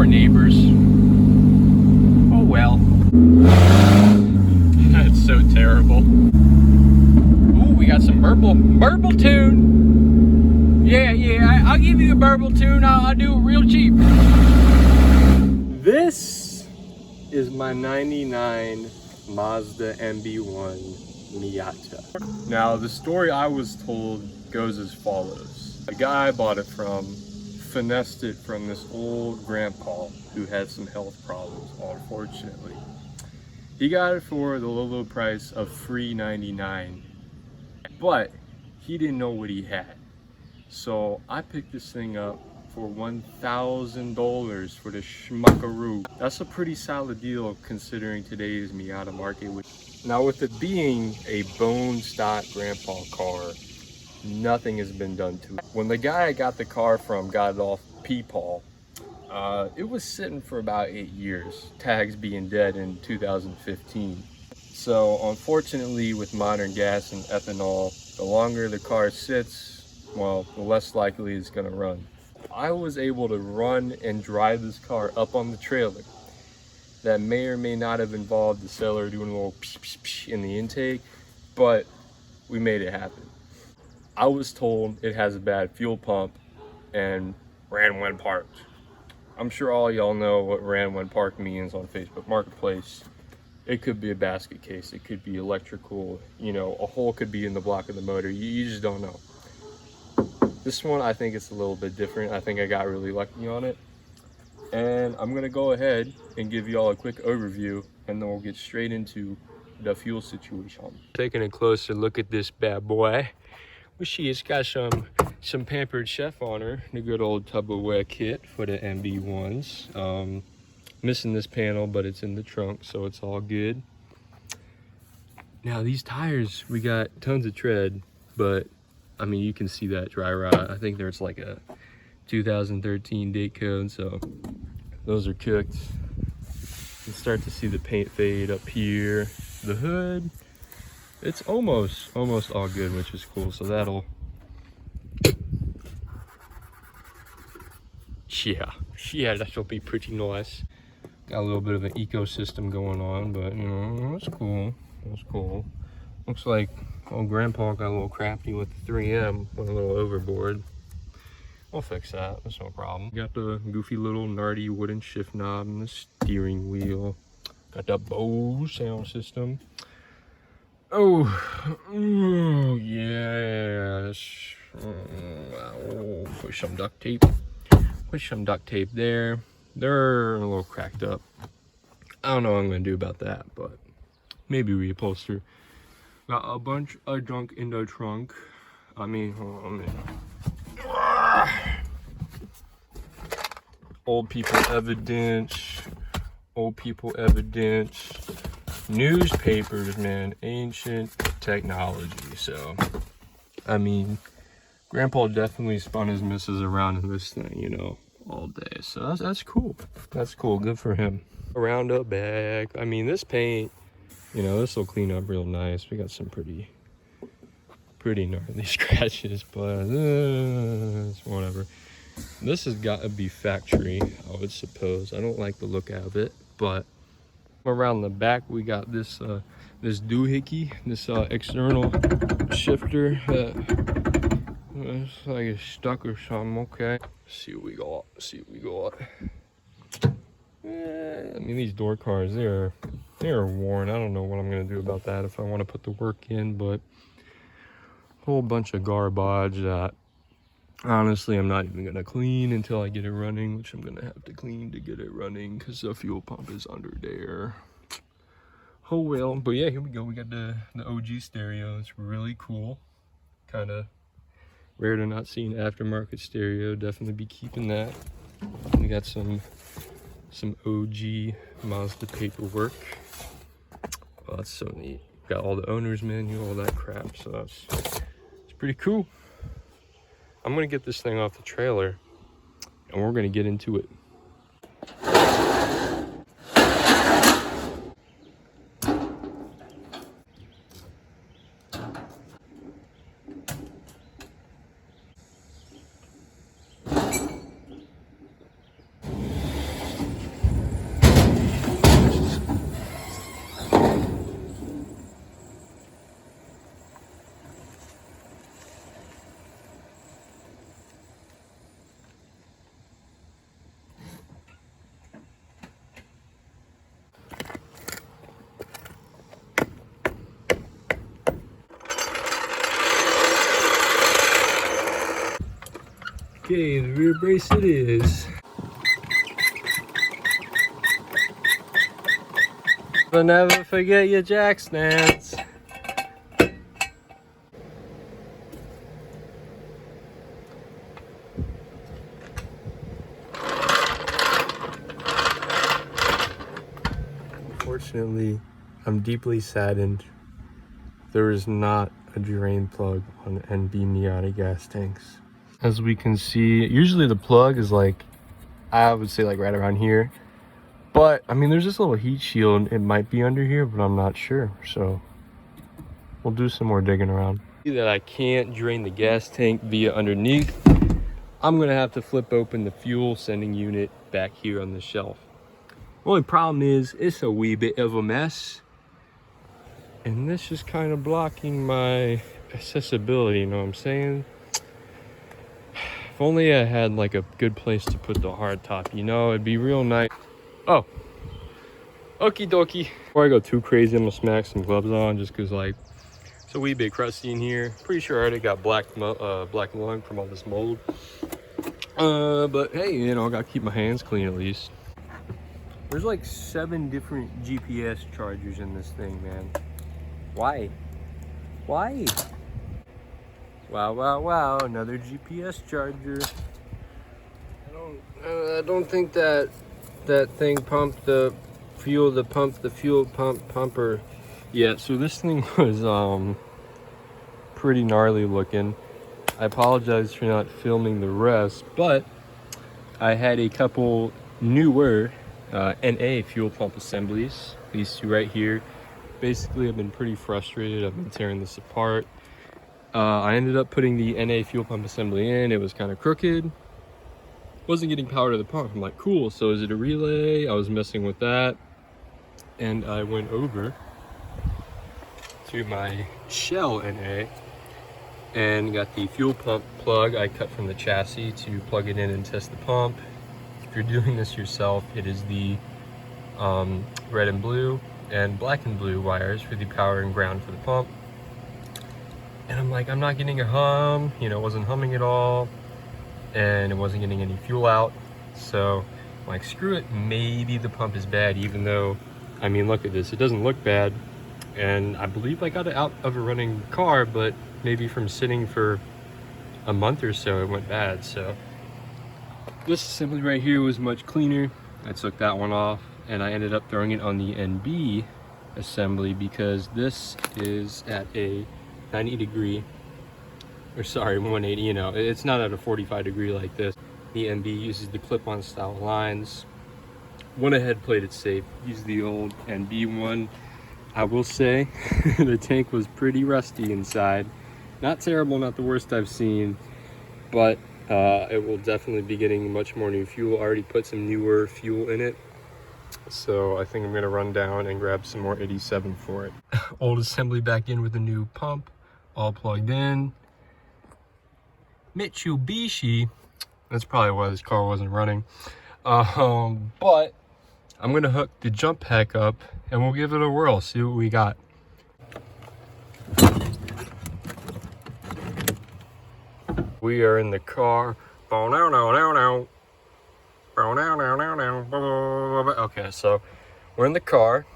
our neighbors. Oh well. That's so terrible. Ooh, we got some burble tune. Yeah, I'll give you a burble tune. I'll do it real cheap. This is my 99 Mazda MB1 Miata. Now, the story I was told goes as follows. The guy I bought it from finessed it from this old grandpa who had some health problems, unfortunately. He got it for the low price of $399, but he didn't know what he had. So I picked this thing up for $1,000 for the schmuckaroo. That's a pretty solid deal considering today's Miata market. Now, with it being a bone stock grandpa car, nothing has been done to it. When the guy I got the car from got it off Peepaw, it was sitting for about 8 years, tags being dead in 2015. So unfortunately, with modern gas and ethanol, the longer the car sits, well, the less likely it's gonna run. I was able to run and drive this car up on the trailer. That may or may not have involved the seller doing a little psh, psh, psh in the intake, but we made it happen. I was told it has a bad fuel pump and ran when parked. I'm sure all y'all know what ran when parked means on Facebook Marketplace. It could be a basket case, it could be electrical, you know, a hole could be in the block of the motor. You just don't know. This one, I think it's a little bit different. I think I got really lucky on it. And I'm gonna go ahead and give y'all a quick overview, and then we'll get straight into the fuel situation. Taking a closer look at this bad boy. Well, it's got some Pampered Chef on her, the good old Tupperware kit for the MB1s. Missing this panel, but it's in the trunk, so it's all good. Now these tires, we got tons of tread, but I mean, you can see that dry rot. I think there's like a 2013 date code, so those are cooked. You can start to see the paint fade up here. The hood, it's almost all good, which is cool. So that'll, yeah, that'll be pretty nice. Got a little bit of an ecosystem going on, but you know, that's cool. That's cool. Looks like old grandpa got a little crafty with the 3M, went a little overboard. We'll fix that, that's no problem. Got the goofy little nardy wooden shift knob and the steering wheel. Got that Bose sound system. Oh yes. Put some duct tape. Put some duct tape there. They're a little cracked up. I don't know what I'm gonna do about that, but maybe reupholster. Got a bunch of junk in the trunk. I mean, hold on a minute. Old people evidence. Old people evidence. Newspapers, man. Ancient technology. So, I mean, grandpa definitely spun his missus around in this thing, you know, all day. So that's cool. That's cool. Good for him. Around the back. I mean, this paint, you know, this will clean up real nice. We got some pretty gnarly scratches, but it's whatever. This has got to be factory, I would suppose. I don't like the look of it, but around the back we got this this doohickey, this external shifter that it's like it's stuck or something. Okay, see what we got. I mean, these door cars, they're worn. I don't know what I'm gonna do about that if I want to put the work in, but a whole bunch of garbage that honestly I'm not even gonna clean until I get it running, which I'm gonna have to clean to get it running because the fuel pump is under there. Oh well. But yeah, here we go. We got the OG stereo. It's really cool. Kind of rare to not see an aftermarket stereo. Definitely be keeping that. We got some OG Mazda paperwork. Oh, that's so neat. Got all the owner's manual, all that crap. So it's pretty cool. I'm gonna get this thing off the trailer and we're gonna get into it. Okay, the rear brace it is. But never forget your jack stands. Unfortunately, I'm deeply saddened. There is not a drain plug on NB Miata gas tanks. As we can see, usually the plug is like, I would say like right around here. But, I mean, there's this little heat shield. It might be under here, but I'm not sure. So, we'll do some more digging around. That I can't drain the gas tank via underneath. I'm going to have to flip open the fuel sending unit back here on the shelf. Only problem is, it's a wee bit of a mess. And this is kind of blocking my accessibility, you know what I'm saying? If only I had like a good place to put the hard top, you know, it'd be real nice. Oh, okie dokie. Before I go too crazy, I'm gonna smack some gloves on just cause like, it's a wee bit crusty in here. Pretty sure I already got black lung from all this mold. But hey, you know, I gotta keep my hands clean at least. There's like 7 different GPS chargers in this thing, man. Why? Why? Wow, wow, wow, another GPS charger. I don't think that thing pumped the fuel, the fuel pumper. Yeah, so this thing was pretty gnarly looking. I apologize for not filming the rest, but I had a couple newer NA fuel pump assemblies. These two right here. Basically, I've been pretty frustrated. I've been tearing this apart. I ended up putting the NA fuel pump assembly in. It was kind of crooked. Wasn't getting power to the pump. I'm like, cool, so is it a relay? I was messing with that. And I went over to my Shell NA and got the fuel pump plug I cut from the chassis to plug it in and test the pump. If you're doing this yourself, it is the red and blue and black and blue wires for the power and ground for the pump. And I'm like, I'm not getting a hum, you know, it wasn't humming at all, and it wasn't getting any fuel out. So I'm like, screw it, maybe the pump is bad, even though, I mean, look at this, it doesn't look bad. And I believe I got it out of a running car, but maybe from sitting for a month or so, it went bad. So this assembly right here was much cleaner. I took that one off, and I ended up throwing it on the NB assembly because this is at a 90 degree, or sorry, 180, you know, it's not at a 45 degree like this. The NB uses the clip-on style lines. Went ahead, played it safe, used the old NB one. I will say, the tank was pretty rusty inside. Not terrible, not the worst I've seen, but it will definitely be getting much more new fuel. I already put some newer fuel in it. So I think I'm gonna run down and grab some more 87 for it. Old assembly back in with the new pump, all plugged in. Mitsubishi, that's probably why this car wasn't running. But I'm gonna hook the jump pack up and we'll give it a whirl, see what we got. We are in the car. Okay, so we're in the car.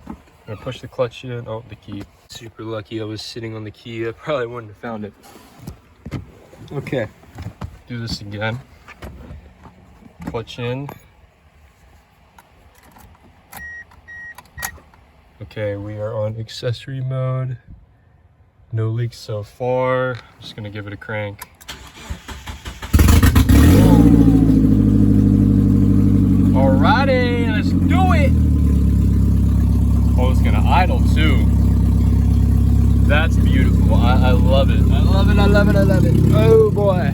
I'm gonna push the clutch in. Oh, the key. Super lucky I was sitting on the key. I probably wouldn't have found it. Okay, do this again. Clutch in. Okay, we are on accessory mode. No leaks so far. I'm just gonna give it a crank. Alrighty, let's do it. Oh, it's gonna idle too. That's beautiful. I love it. I love it. I love it. I love it. Oh boy.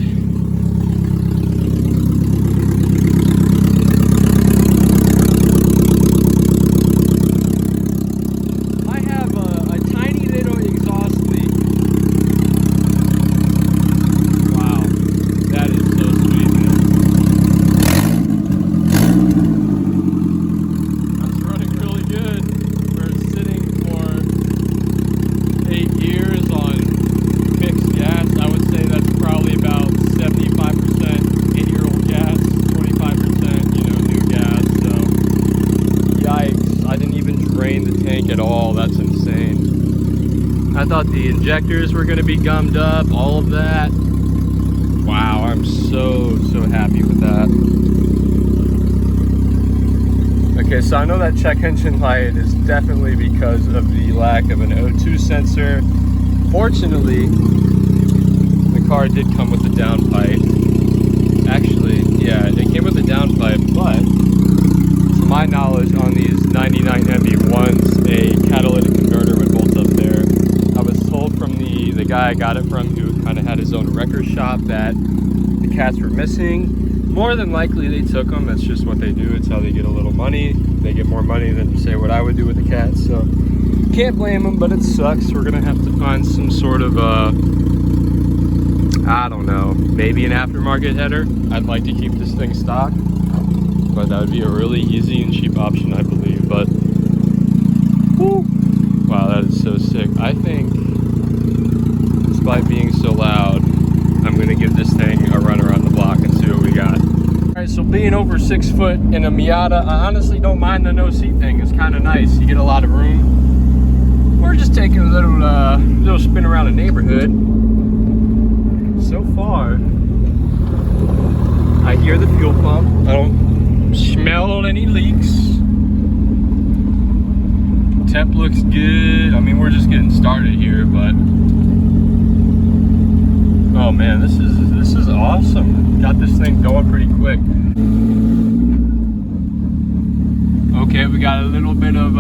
I have a tiny little exhaust leak. Wow, that is so sweet, man. That's running really good. We're sitting for 8 years on fixed gas. I would say that's probably about leak at all. That's insane. I thought the injectors were going to be gummed up, all of that. Wow, I'm so happy with that. Okay, so I know that check engine light is definitely because of the lack of an O2 sensor. Fortunately, the car did come with a downpipe. Actually, yeah, it came with a downpipe, but to my knowledge, on these 99 MB1s, a catalytic converter would bolt up there. I was told from the guy I got it from, who kind of had his own wrecker shop, that the cats were missing. More than likely they took them. That's just what they do. It's how they get a little money. They get more money than, say, what I would do with the cats. So can't blame them, but it sucks. We're gonna have to find some sort of I don't know, maybe an aftermarket header. I'd like to keep this thing stock, but that would be a really easy and cheap option, I believe. But whew, wow, that is so sick. I think, despite being so loud, I'm gonna give this thing a run around the block and see what we got. All right, so being over 6 foot in a Miata, I honestly don't mind the no seat thing. It's kind of nice. You get a lot of room. We're just taking a little spin around the neighborhood. So far, I hear the fuel pump. I don't smell any leaks. Temp looks good. I mean, we're just getting started here, but oh man, this is awesome. Got this thing going pretty quick. Okay, we got a little bit of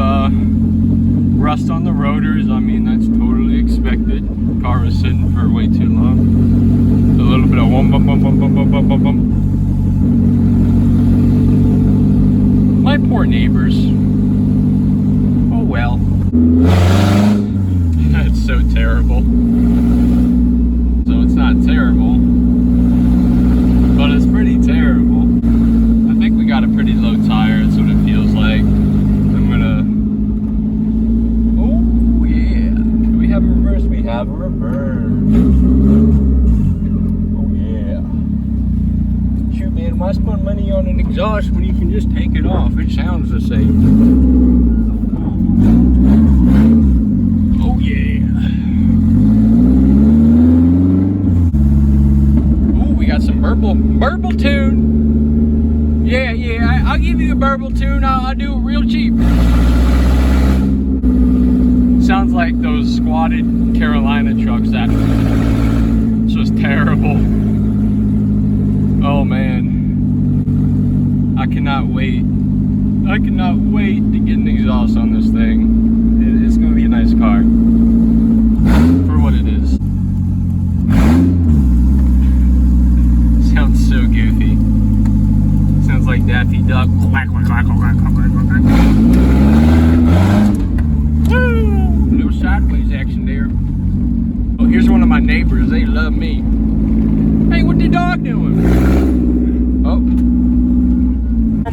rust on the rotors. I mean, that's totally expected. Car was sitting for way too long. A little bit of wum bum bum bum bum bum bum bum bum. My poor neighbors. Oh well. That's so terrible. So it's not terrible, but it's pretty terrible. I think we got a pretty low tire. That's what it feels like. I'm gonna. Oh yeah. Do we have a reverse? We have a reverse. Oh yeah. Shoot, man, why spend money on an exhaust when you can just take it off? It sounds the same. Oh yeah. Some burble tune. Yeah, I'll give you a burble tune. I'll do it real cheap. Sounds like those squatted Carolina trucks. That it's just terrible. Oh man, I cannot wait. I cannot wait to get an exhaust on this thing. It's gonna be a nice car for what it is. Sounds so goofy. Sounds like Daffy Duck. Quack, quack, quack, quack, quack, quack, quack. Woo! A little sideways action there. Oh, here's one of my neighbors. They love me. Hey, what the dog doing? Oh.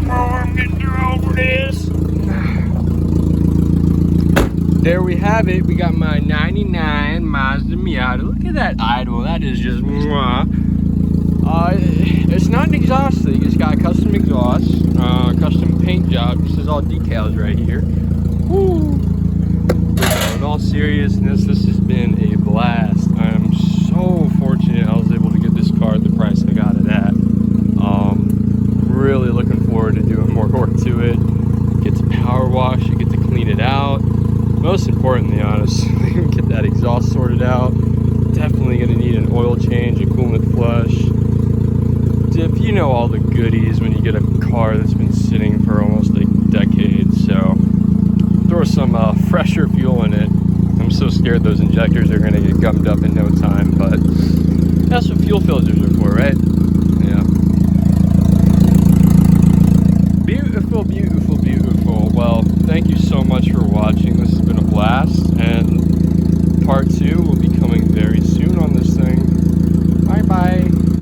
I'm getting through over this. There we have it. We got my 99 Mazda Miata. Look at that idle. That is just mwah. It's not an exhaust thing. It's got a custom exhaust, custom paint job. This is all decals right here. Woo! So in all seriousness, this has been a blast. I'm so fortunate I was able to get this car at the price I got it at. Really looking forward to doing more work to it. Get to power wash, you get to clean it out. Most importantly, honestly, get that exhaust sorted out. Definitely going to need an oil change, a coolant flush. If you know all the goodies when you get a car that's been sitting for almost a decade. So throw some fresher fuel in it. I'm so scared those injectors are going to get gummed up in no time, but that's what fuel filters are for, right? Yeah. Beautiful, beautiful, beautiful. Well, thank you so much for watching. This has been a blast.